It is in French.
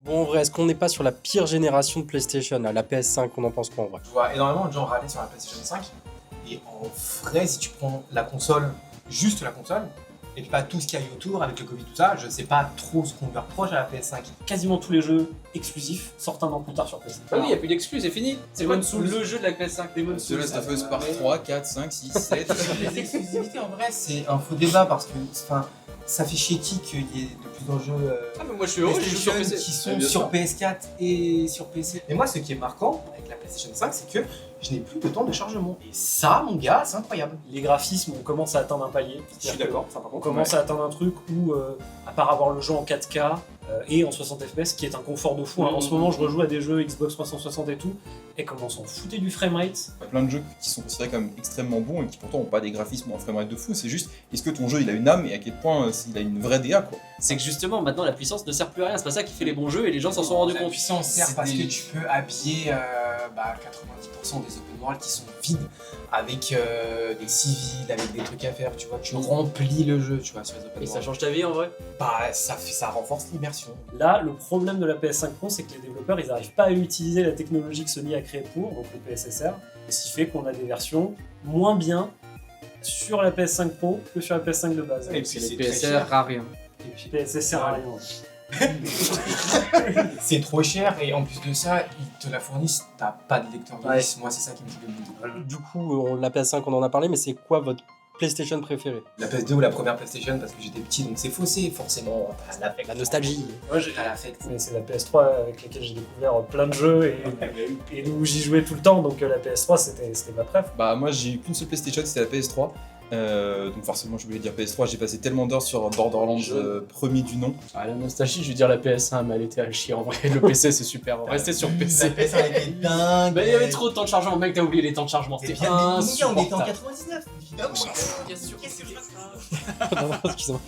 Bon, en vrai, est-ce qu'on n'est pas sur la pire génération de PlayStation, là, la PS5, on en pense quoi en vrai? Je vois énormément de gens râler sur la PlayStation 5. Et en vrai, si tu prends la console, juste la console, et pas tout ce qu'il y a eu autour avec le Covid, tout ça, je sais pas trop ce qu'on lui reproche à la PS5. Quasiment tous les jeux exclusifs sortent un an plus tard sur PC. Ah oui, il n'y a plus d'exclus, c'est fini. C'est quoi Demon's Souls. le jeu de la PS5 Demon's The Souls. Last of Us Part 3, 4, 5, 6, 7. Les exclusivités, en vrai, c'est un faux débat parce que ça fait chier qui qu'il y ait de plus en jeu Ah mais moi je suis heureux, je joue sur PlayStation PC. qui sont bien sur sûr. PS4 et sur PC. Et moi, ce qui est marquant avec la PlayStation 5, c'est que je n'ai plus de temps de chargement. Et ça, mon gars, c'est incroyable. Les graphismes, on commence à atteindre un palier. Je suis d'accord, ça par On contre. commence à atteindre un truc où, à part avoir le jeu en 4K et en 60 FPS, qui est un confort de fou. Hein. En ce moment, je rejoue à des jeux Xbox 360 et tout, et comment on s'en foutait du framerate. Il y a plein de jeux qui sont considérés comme extrêmement bons et qui pourtant n'ont pas des graphismes ou un framerate de fou. C'est juste, est-ce que ton jeu il a une âme et à quel point il a une vraie DA quoi. C'est que justement maintenant la puissance ne sert plus à rien, c'est pas ça qui fait les bons jeux et les gens s'en sont rendus La compte. puissance sert C'est parce des- que tu peux habiller 90% des open world qui sont vides avec des civils, avec des trucs à faire, tu vois. Tu remplis le jeu, tu vois, sur les open Et ça world. change ta vie en vrai. Bah, ça renforce l'immersion. Là, le problème de la PS5 Pro, c'est que les développeurs, ils n'arrivent pas à utiliser la technologie que Sony a créée pour, donc le PSSR, et ce qui fait qu'on a des versions moins bien sur la PS5 Pro que sur la PS5 de base. Et Parce que puis les c'est très PSR cher. à rien. Et puis PSSR à rien. C'est trop cher et en plus de ça, ils te la fournissent, t'as pas de lecteur de Ouais. disque. Moi, c'est ça qui me dit le bout. Du coup, la PS5, on en a parlé, mais c'est quoi votre PlayStation préférée? La PS2 ou la première PlayStation parce que j'étais petit, donc c'est faussé forcément. T'as l'affect. La nostalgie. Moi, T'as l'affect. mais c'est la PS3 avec laquelle j'ai découvert plein de jeux et où j'y jouais tout le temps, donc la PS3 c'était ma préf. Bah moi j'ai eu qu'une seule PlayStation, c'était la PS3. Donc forcément je voulais dire PS3, j'ai passé tellement d'heures sur Borderlands premier du nom. Ah, la nostalgie, je veux dire la PS1, mais elle était à chier en vrai. Le PC c'est super. Restez sur La PC. PS1 elle était dingue. Bah, il y avait trop de temps de chargement, mec, t'as oublié les temps de chargement. Et C'était bien, on était en insupportable. 99, évidemment. Bien sûr. Non, excusez-moi.